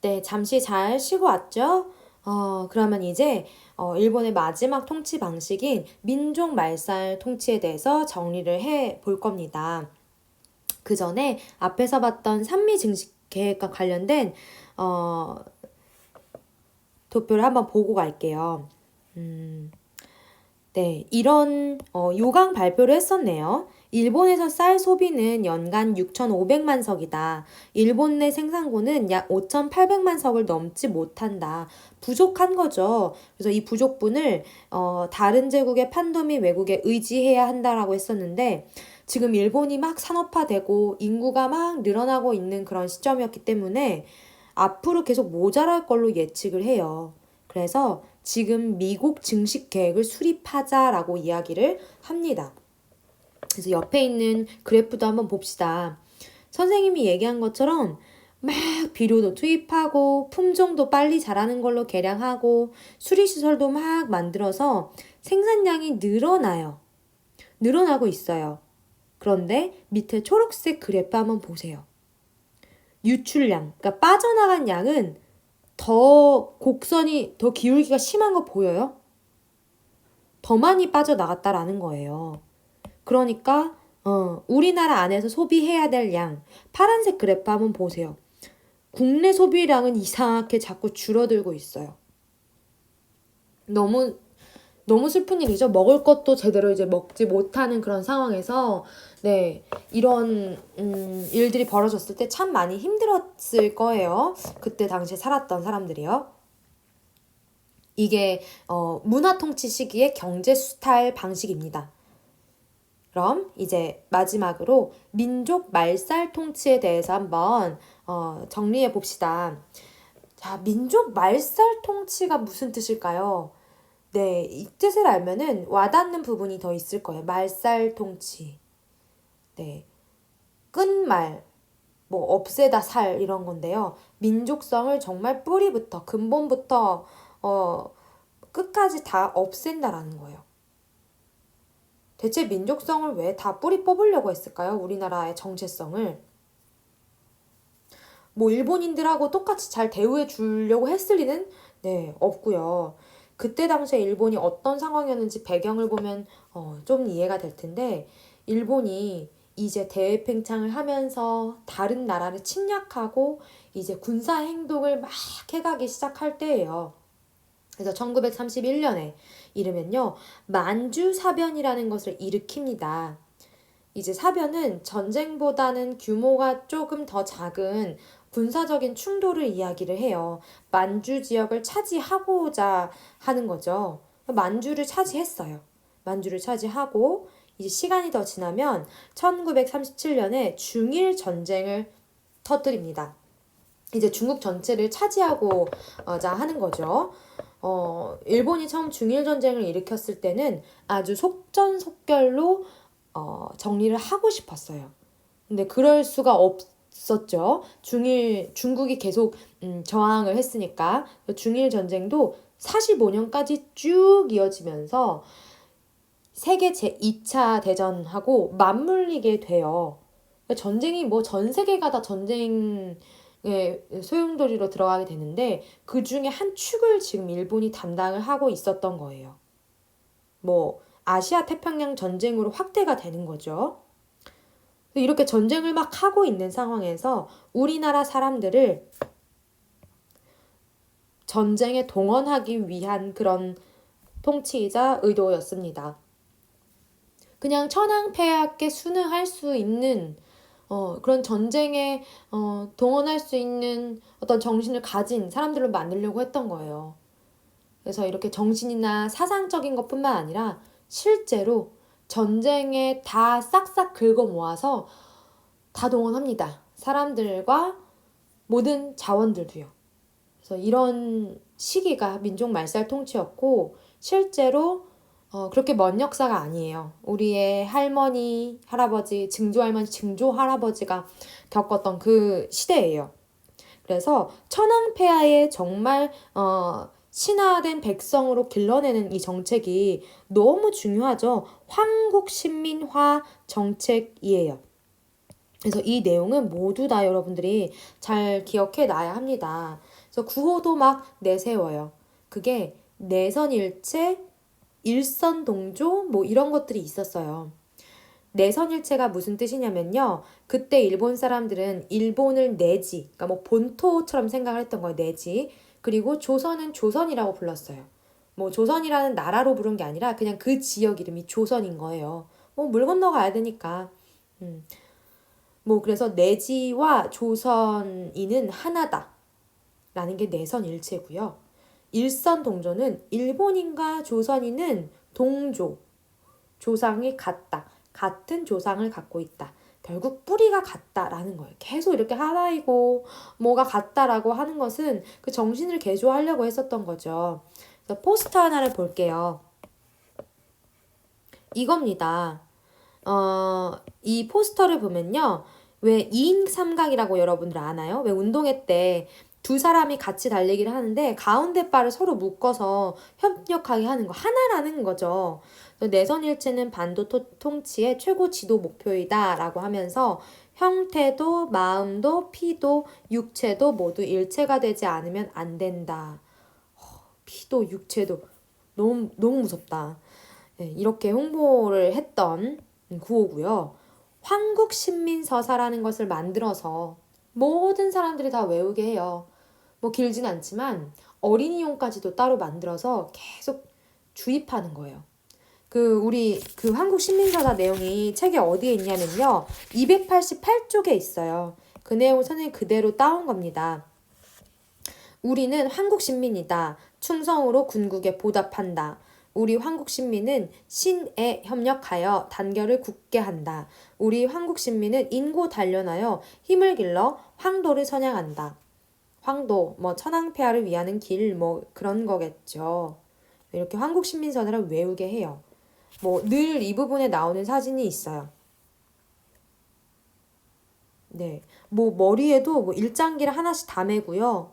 네, 잠시 잘 쉬고 왔죠? 그러면 이제 일본의 마지막 통치 방식인 민족 말살 통치에 대해서 정리를 해 볼 겁니다. 그 전에 앞에서 봤던 산미 증식 계획과 관련된 어, 도표를 한번 보고 갈게요. 네, 이런 요강 발표를 했었네요. 일본에서 쌀 소비는 연간 6,500만 석이다. 일본 내 생산고는 약 5,800만 석을 넘지 못한다. 부족한 거죠. 그래서 이 부족분을 다른 제국의 판도 및 외국에 의지해야 한다라고 했었는데 지금 일본이 막 산업화되고 인구가 막 늘어나고 있는 그런 시점이었기 때문에 앞으로 계속 모자랄 걸로 예측을 해요. 그래서 지금 미국 증식 계획을 수립하자라고 이야기를 합니다. 그래서 옆에 있는 그래프도 한번 봅시다. 선생님이 얘기한 것처럼 막 비료도 투입하고 품종도 빨리 자라는 걸로 개량하고 수리시설도 막 만들어서 생산량이 늘어나요. 늘어나고 있어요. 그런데 밑에 초록색 그래프 한번 보세요. 유출량, 그러니까 빠져나간 양은 더 곡선이 더 기울기가 심한 거 보여요? 더 많이 빠져나갔다라는 거예요. 그러니까 우리나라 안에서 소비해야 될 양, 파란색 그래프 한번 보세요. 국내 소비량은 이상하게 자꾸 줄어들고 있어요. 너무 슬픈 일이죠. 먹을 것도 제대로 이제 먹지 못하는 그런 상황에서 네, 이런 일들이 벌어졌을 때 참 많이 힘들었을 거예요. 그때 당시에 살았던 사람들이요. 이게 문화 통치 시기의 경제 수탈 방식입니다. 그럼 이제 마지막으로 민족 말살 통치에 대해서 한번 정리해 봅시다. 자, 민족 말살 통치가 무슨 뜻일까요? 네, 이 뜻을 알면은 와닿는 부분이 더 있을 거예요. 말살 통치. 네, 끝말, 뭐 없애다 살 이런 건데요. 민족성을 정말 뿌리부터 근본부터 끝까지 다 없앤다라는 거예요. 대체 민족성을 왜 다 뿌리 뽑으려고 했을까요? 우리나라의 정체성을. 뭐 일본인들하고 똑같이 잘 대우해 주려고 했을 리는 네, 없고요. 그때 당시에 일본이 어떤 상황이었는지 배경을 보면 좀 이해가 될 텐데 일본이 이제 대외팽창을 하면서 다른 나라를 침략하고 이제 군사 행동을 막 해가기 시작할 때예요. 그래서 1931년에 이르면요. 만주 사변이라는 것을 일으킵니다. 이제 사변은 전쟁보다는 규모가 조금 더 작은 군사적인 충돌을 이야기를 해요. 만주 지역을 차지하고자 하는 거죠. 만주를 차지했어요. 만주를 차지하고 이제 시간이 더 지나면 1937년에 중일 전쟁을 터뜨립니다. 이제 중국 전체를 차지하고자 하는 거죠. 일본이 처음 중일 전쟁을 일으켰을 때는 아주 속전속결로 정리를 하고 싶었어요. 근데 그럴 수가 없었죠. 중국이 계속 저항을 했으니까 중일 전쟁도 45년까지 쭉 이어지면서 세계 제2차 대전하고 맞물리게 돼요. 전쟁이 뭐 전 세계가 다 전쟁의 소용돌이로 들어가게 되는데 그 중에 한 축을 지금 일본이 담당을 하고 있었던 거예요. 뭐 아시아 태평양 전쟁으로 확대가 되는 거죠. 이렇게 전쟁을 막 하고 있는 상황에서 우리나라 사람들을 전쟁에 동원하기 위한 그런 통치이자 의도였습니다. 그냥 천황폐하께 순응할 수 있는 그런 전쟁에 동원할 수 있는 어떤 정신을 가진 사람들을 만들려고 했던 거예요. 그래서 이렇게 정신이나 사상적인 것뿐만 아니라 실제로 전쟁에 다 싹싹 긁어 모아서 다 동원합니다. 사람들과 모든 자원들도요. 그래서 이런 시기가 민족 말살 통치였고 실제로 그렇게 먼 역사가 아니에요. 우리의 할머니, 할아버지, 증조할머니, 증조할아버지가 겪었던 그 시대예요. 그래서 천황폐하의 정말 신화된 백성으로 길러내는 이 정책이 너무 중요하죠. 황국신민화 정책이에요. 그래서 이 내용은 모두 다 여러분들이 잘 기억해 놔야 합니다. 그래서 구호도 막 내세워요. 그게 내선일체, 일선동조 뭐 이런 것들이 있었어요. 내선일체가 무슨 뜻이냐면요. 그때 일본 사람들은 일본을 내지, 그러니까 뭐 본토처럼 생각을 했던 거예요. 내지. 그리고 조선은 조선이라고 불렀어요. 뭐 조선이라는 나라로 부른 게 아니라 그냥 그 지역 이름이 조선인 거예요. 뭐 물 건너가야 되니까. 뭐 그래서 내지와 조선인은 하나다 라는 게 내선일체고요. 일선동조는 일본인과 조선인은 동조, 조상이 같다. 같은 조상을 갖고 있다. 결국 뿌리가 같다라는 거예요. 계속 이렇게 하나이고 뭐가 같다라고 하는 것은 그 정신을 개조하려고 했었던 거죠. 그래서 포스터 하나를 볼게요. 이겁니다. 이 포스터를 보면요. 왜 2인 삼각이라고 여러분들 아나요? 왜 운동회 때 두 사람이 같이 달리기를 하는데 가운데 바를 서로 묶어서 협력하게 하는 거 하나라는 거죠. 내선일체는 반도 통치의 최고 지도 목표이다 라고 하면서 형태도 마음도 피도 육체도 모두 일체가 되지 않으면 안 된다. 피도 육체도 너무 무섭다. 네, 이렇게 홍보를 했던 구호고요. 황국신민서사라는 것을 만들어서 모든 사람들이 다 외우게 해요. 뭐 길진 않지만 어린이용까지도 따로 만들어서 계속 주입하는 거예요. 우리 한국신민서사 내용이 책에 어디에 있냐면요. 288쪽에 있어요. 그 내용을 선생님 그대로 따온 겁니다. 우리는 한국 신민이다. 충성으로 군국에 보답한다. 우리 한국 신민은 신에 협력하여 단결을 굳게 한다. 우리 한국 신민은 인고 단련하여 힘을 길러 황도를 선양한다. 황도, 뭐 천황폐하를 위하는 길, 뭐 그런 거겠죠. 이렇게 한국 신민선을 외우게 해요. 뭐 늘 이 부분에 나오는 사진이 있어요. 네, 뭐 머리에도 뭐 일장기를 하나씩 다 메고요.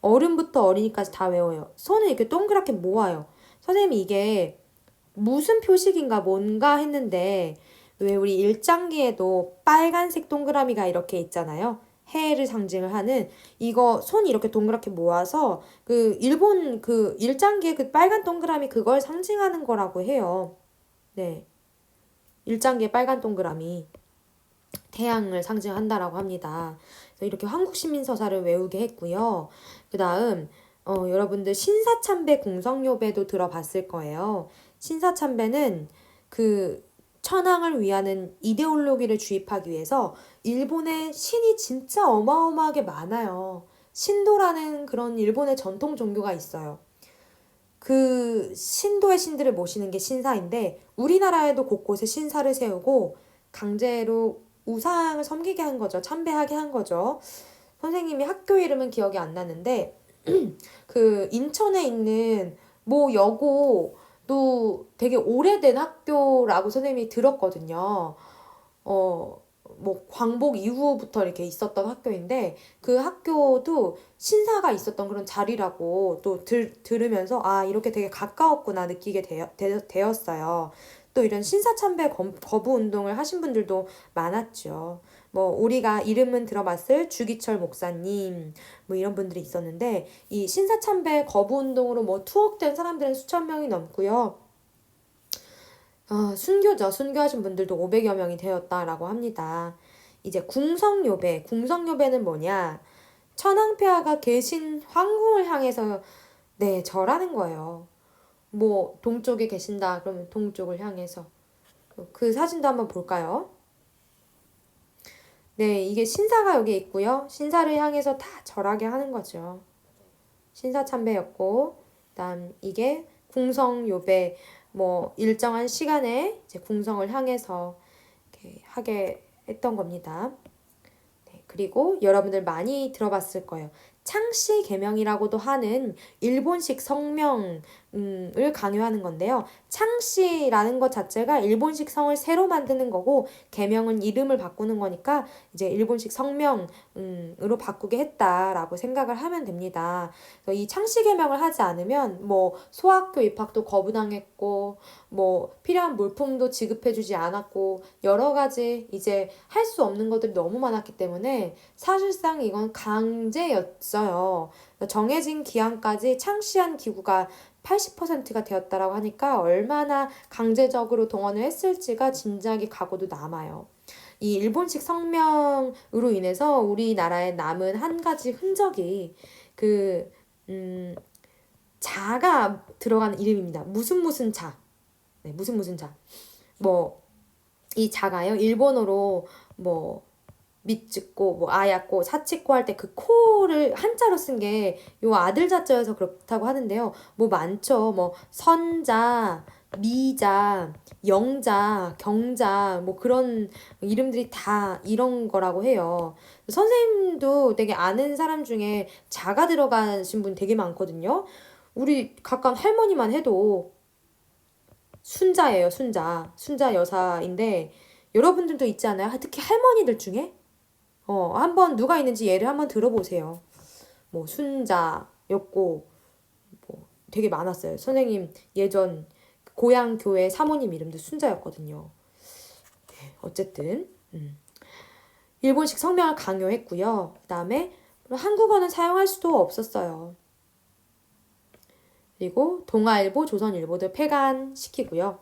어른부터 어린이까지 다 외워요. 손을 이렇게 동그랗게 모아요. 선생님이 이게 무슨 표식인가 뭔가 했는데 왜 우리 일장기에도 빨간색 동그라미가 이렇게 있잖아요. 해를 상징을 하는 이거 손 이렇게 동그랗게 모아서 일본 일장기의 그 빨간 동그라미 그걸 상징하는 거라고 해요. 네. 일장기의 빨간 동그라미 태양을 상징한다라고 합니다. 그래서 이렇게 한국신민서사를 외우게 했고요. 그 다음 여러분들 신사참배 공성요배도 들어봤을 거예요. 신사참배는 천황을 위하는 이데올로기를 주입하기 위해서 일본에 신이 진짜 어마어마하게 많아요. 신도라는 그런 일본의 전통 종교가 있어요. 그 신도의 신들을 모시는 게 신사인데 우리나라에도 곳곳에 신사를 세우고 강제로 우상을 섬기게 한 거죠. 참배하게 한 거죠. 선생님이 학교 이름은 기억이 안 나는데 인천에 있는 모 여고도 되게 오래된 학교라고 선생님이 들었거든요. 뭐 광복 이후부터 이렇게 있었던 학교인데 그 학교도 신사가 있었던 그런 자리라고 또 들으면서 아 이렇게 되게 가까웠구나 느끼게 되었어요. 또 이런 신사참배 거부 운동을 하신 분들도 많았죠. 뭐 우리가 이름은 들어봤을 주기철 목사님 뭐 이런 분들이 있었는데 이 신사참배 거부 운동으로 뭐 투옥된 사람들은 수천 명이 넘고요. 순교죠. 순교하신 분들도 500여 명이 되었다라고 합니다. 이제 궁성요배는 뭐냐? 천황폐하가 계신 황궁을 향해서 네, 절하는 거예요. 뭐 동쪽에 계신다 그러면 동쪽을 향해서 그 사진도 한번 볼까요? 네, 이게 신사가 여기 있고요. 신사를 향해서 다 절하게 하는 거죠. 신사참배였고, 그다음 이게 궁성요배, 뭐 일정한 시간에 이제 궁성을 향해서 이렇게 하게 했던 겁니다. 네, 그리고 여러분들 많이 들어봤을 거예요. 창씨 계명이라고도 하는 일본식 성명을 을 강요하는 건데요. 창씨라는 것 자체가 일본식 성을 새로 만드는 거고 계명은 이름을 바꾸는 거니까 이제 일본식 성명으로 바꾸게 했다라고 생각을 하면 됩니다. 그래서 이 창씨 계명을 하지 않으면 뭐 소학교 입학도 거부당했고 뭐 필요한 물품도 지급해주지 않았고 여러 가지 이제 할 수 없는 것들이 너무 많았기 때문에 사실상 이건 강제였어요. 정해진 기한까지 창씨한 기구가 80%가 되었다라고 하니까 얼마나 강제적으로 동원을 했을지가 짐작이 가고도 남아요. 이 일본식 성명으로 인해서 우리나라에 남은 한 가지 흔적이 그 자가 들어가는 이름입니다. 무슨 자. 네, 무슨 자. 뭐 이 자가요. 일본어로 뭐 밑짓고 뭐 아야코 사치코 할 때 그 코를 한자로 쓴 게 요 아들 자자여서 그렇다고 하는데요. 뭐 많죠. 뭐 선자, 미자, 영자, 경자 뭐 그런 이름들이 다 이런 거라고 해요. 선생님도 되게 아는 사람 중에 자가 들어가신 분 되게 많거든요. 우리 가까운 할머니만 해도 순자예요, 순자. 순자 여사인데 여러분들도 있지 않아요? 특히 할머니들 중에 한번 누가 있는지 예를 한번 들어보세요. 뭐 순자였고 뭐 되게 많았어요. 선생님 예전 고향 교회 사모님 이름도 순자였거든요. 어쨌든 일본식 성명을 강요했고요. 그다음에 한국어는 사용할 수도 없었어요. 그리고 동아일보, 조선일보들 폐간시키고요.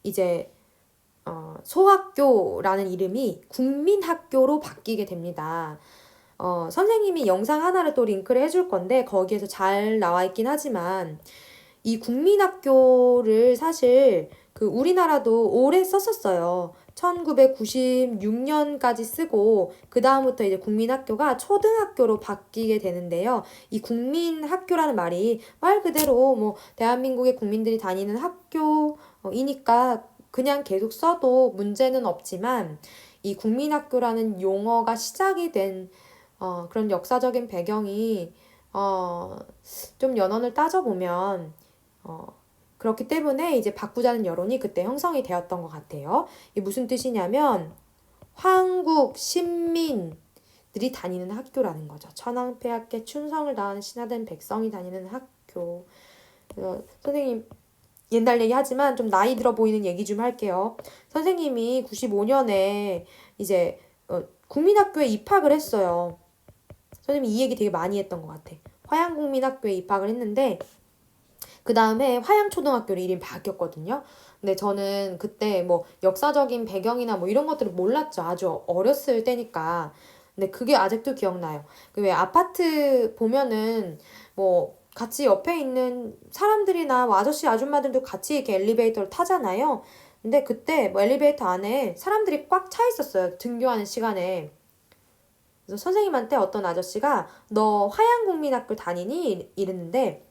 이제 소학교라는 이름이 국민학교로 바뀌게 됩니다. 선생님이 영상 하나를 또 링크를 해줄 건데 거기에서 잘 나와 있긴 하지만 이 국민학교를 사실 그 우리나라도 오래 썼었어요. 1996년까지 쓰고 그 다음부터 이제 국민학교가 초등학교로 바뀌게 되는데요. 이 국민학교라는 말이 말 그대로 뭐 대한민국의 국민들이 다니는 학교이니까 그냥 계속 써도 문제는 없지만 이 국민학교라는 용어가 시작이 된 그런 역사적인 배경이 좀 연원을 따져보면 그렇기 때문에 이제 바꾸자는 여론이 그때 형성이 되었던 것 같아요. 이게 무슨 뜻이냐면 황국 신민들이 다니는 학교라는 거죠. 천황폐하께 충성을 다하는 신하된 백성이 다니는 학교. 선생님 옛날 얘기 하지만 좀 나이 들어 보이는 얘기 좀 할게요. 선생님이 95년에 이제 국민학교에 입학을 했어요. 선생님이 이 얘기 되게 많이 했던 것 같아. 화양국민학교에 입학을 했는데 그 다음에 화양초등학교로 이름이 바뀌었거든요. 근데 저는 그때 뭐 역사적인 배경이나 뭐 이런 것들을 몰랐죠. 아주 어렸을 때니까. 근데 그게 아직도 기억나요. 그 왜 아파트 보면은 뭐 같이 옆에 있는 사람들이나 뭐 아저씨 아줌마들도 같이 이렇게 엘리베이터를 타잖아요. 근데 그때 뭐 엘리베이터 안에 사람들이 꽉 차 있었어요. 등교하는 시간에. 그래서 선생님한테 어떤 아저씨가 너 화양국민학교 다니니? 이랬는데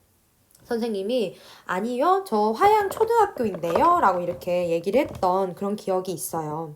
선생님이 아니요, 저 화양초등학교인데요 라고 이렇게 얘기를 했던 그런 기억이 있어요.